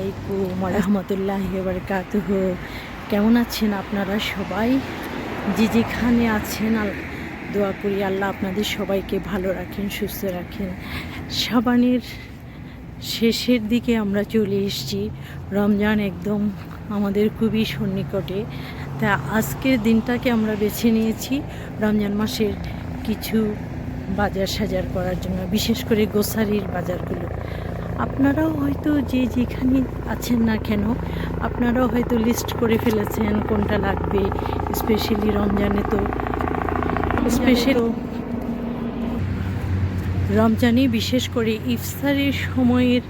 আলাইকুম ওয়া রাহমাতুল্লাহি ওয়া বারাকাতুহু। কেমন আছেন আপনারা সবাই? যে যেখানে আছেন দোয়া করি আল্লাহ আপনাদের সবাইকে ভালো রাখেন, সুস্থ রাখেন। শাবানের শেষের দিকে আমরা চলে এসেছি। রমজান একদম আমাদের খুবই সন্নিকটে। তা আজকের দিনটাকে আমরা বেছে নিয়েছি রমজান মাসের কিছু বাজার সাজার করার জন্য, বিশেষ করে গ্রোসারির বাজারগুলো। আপনারাও হয়তো যে যেখানে আছেন না কেন, আপনারাও হয়তো লিস্ট করে ফেলেছেন কোনটা লাগবে। স্পেশালি রমজানে তো রমজানে বিশেষ করে ইফতারের সময়ের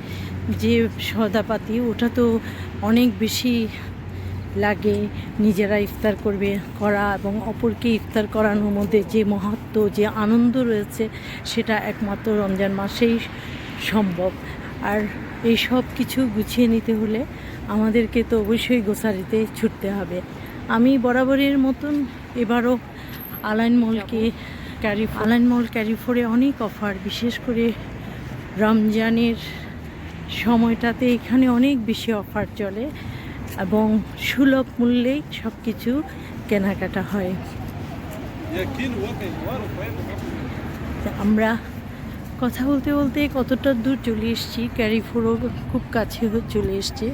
যে সদাপাতি, ওটা তো অনেক বেশি লাগে। নিজেরা ইফতার করা এবং অপরকে ইফতার করানোর মধ্যে যে মহত্ব, যে আনন্দ রয়েছে, সেটা একমাত্র রমজান মাসেই সম্ভব। আর এই সব কিছু গুছিয়ে নিতে হলে আমাদেরকে তো অবশ্যই গ্রোসারিতে ছুটতে হবে। আমি বরাবরের মতন এবারও আলাইন মল ক্যারিফোরে অনেক অফার, বিশেষ করে রমজানের সময়টাতে এখানে অনেক বেশি অফার চলে এবং সুলভ মূল্যেই সব কিছু কেনাকাটা হয়। আমরা কথা বলতে বলতে কতটা দূর চলে এসেছি, ক্যারিফোরও খুব কাছে চলে এসছে।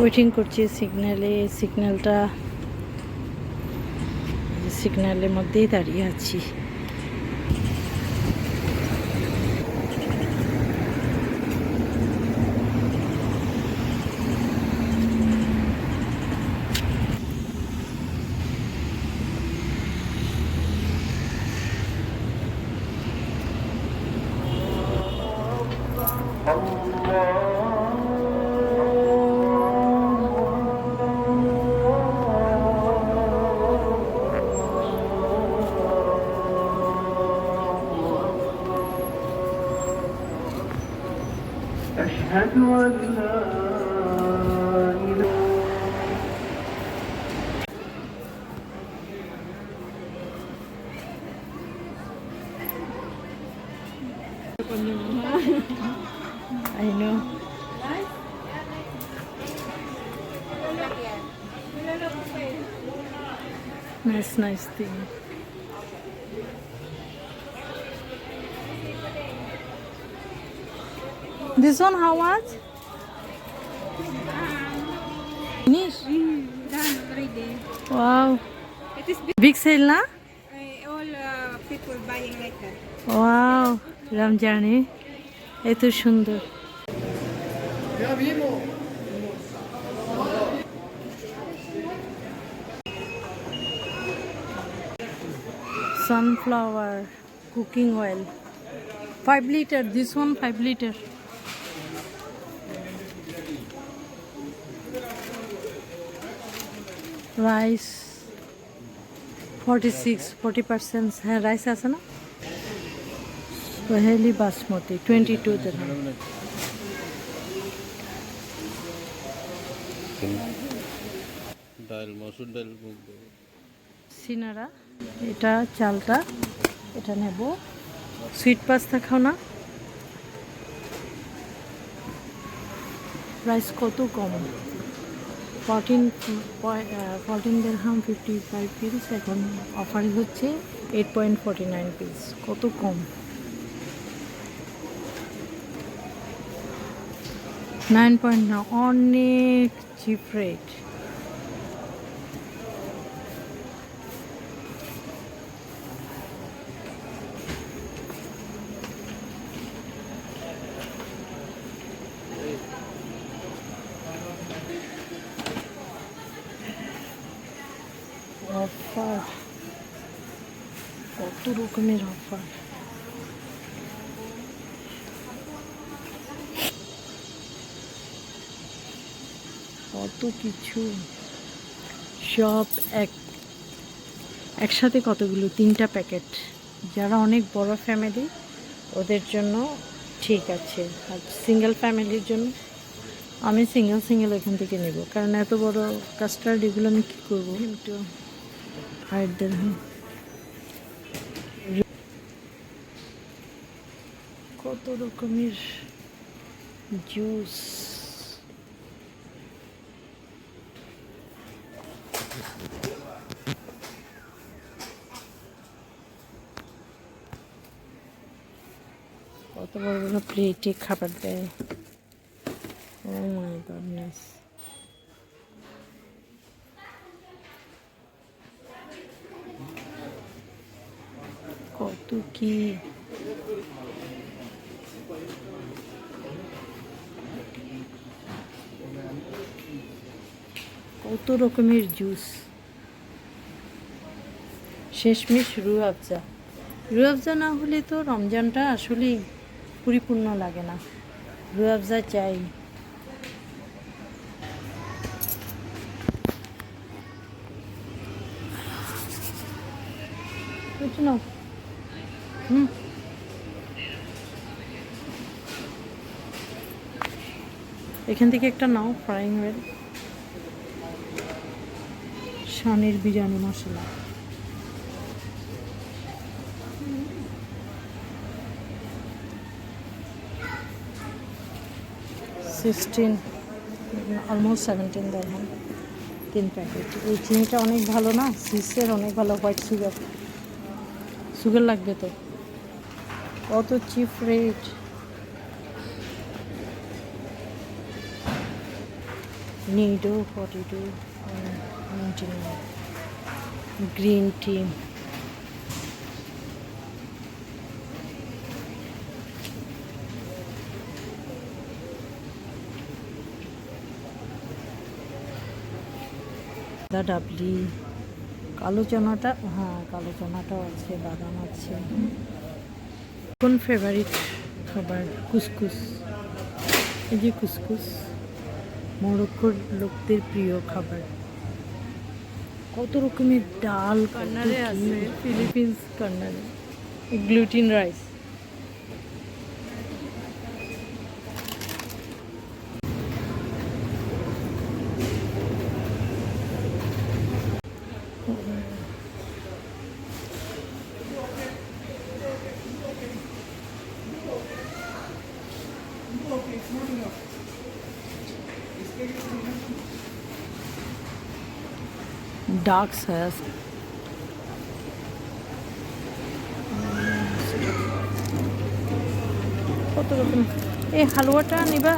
ওয়েটিং করছি সিগন্যালের মধ্যেই দাঁড়িয়ে আছি। أشهد أن لا إله I know. Nice thing. This one how much? Finish? Done already. Wow. It is Big sale na? all people buying like that. Wow. রমজানে এত সুন্দর। Sunflower cooking oil 5 liter. This one 5 liter. Rice 40% হ্যাঁ rice আছে না? সোহেলি বাসমতি 22 দিরহাম। ডাল, মসুর ডাল, মুগ ডাল, সিনারা, এটা চালটা, এটা নেব। সুইট পাস্তা খাও না? প্রাইস কত কম, 14 দিরহাম 55 পিস। এখন অফারে হচ্ছে 8.49 পিস। কত কম, 9.9, অনেক চিপ রেট। অফার, কত রকমের অফার। কত কিছু, সব একসাথে কতগুলো, 3টা প্যাকেট। যারা অনেক বড় ফ্যামিলি ওদের জন্য ঠিক আছে, আর সিঙ্গেল ফ্যামিলির জন্য আমি সিঙ্গেল এখান থেকে নেব, কারণ এত বড় কাস্টার্ড এগুলো আমি কী করবো। কিন্তু কত রকমের জুস, কত বড় বড় প্লেটে খাবার দেয়। ও মাই গডনেস, কত কি। কত রকমের জুস, শেষমেশ রুয়াবজা না হলে তো রমজানটা আসলেই পরিপূর্ণ লাগে না। রুয়াবজা চাই। বুঝছো? এখান থেকে একটা নাও, ফ্রাইং ওয়েল, শানের বিরিয়ানি মশলা। অলমোস্ট 17 দিরহাম 3 প্যাকেট। এই চিনিটা অনেক ভালো না, সিসের অনেক ভালো, হোয়াইট সুগার লাগবে তো। কত cheap rate. Nido 42, 99। Green tea, ডাবলি, কালো চানাটা, হ্যাঁ কালো চানাটাও আছে, বাদাম আছে। কোন ফেভারিট খাবার? কুসকুস। এই যে কুসকুস মরক্কোর লোকদের প্রিয় খাবার। কত রকমের ডাল কর্নারে আছে, ফিলিপিন্স কর্নারে। গ্লুটিন রাইস, ডার্ক সয়া, কত রকম। এই হালুয়াটা নিবা?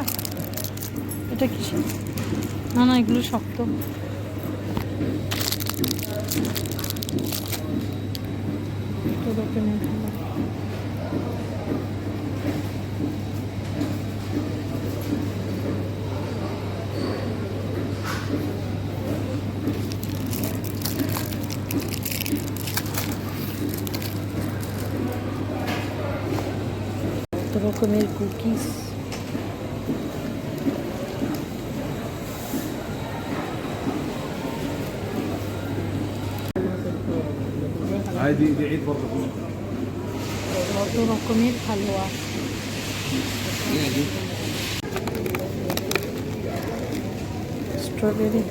এটা কিসের? না এগুলো শক্ত। কত রকমের হালুয়া। কত রকমের কুকিজ। কত রকমের হালুয়া। স্ট্রবেরি,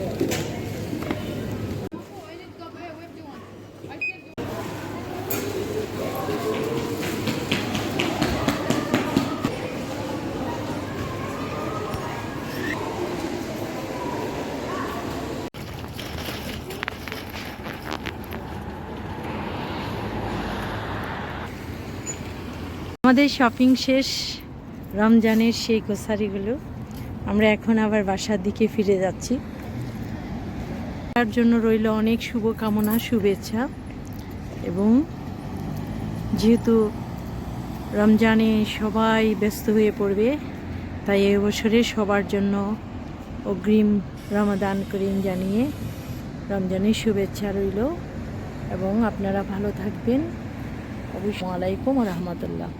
আমাদের শপিং শেষ, রমজানের সেই গ্রোসারিগুলো। আমরা এখন আবার বাসার দিকে ফিরে যাচ্ছি। তার জন্য রইল অনেক শুভকামনা, শুভেচ্ছা। এবং যেহেতু রমজানে সবাই ব্যস্ত হয়ে পড়বে, তাই এই বছরে সবার জন্য অগ্রিম রমাদান করিম জানিয়ে রমজানের শুভেচ্ছা রইল। এবং আপনারা ভালো থাকবেন। অবশ্যই আলাইকুম রহমতুল্লাহ।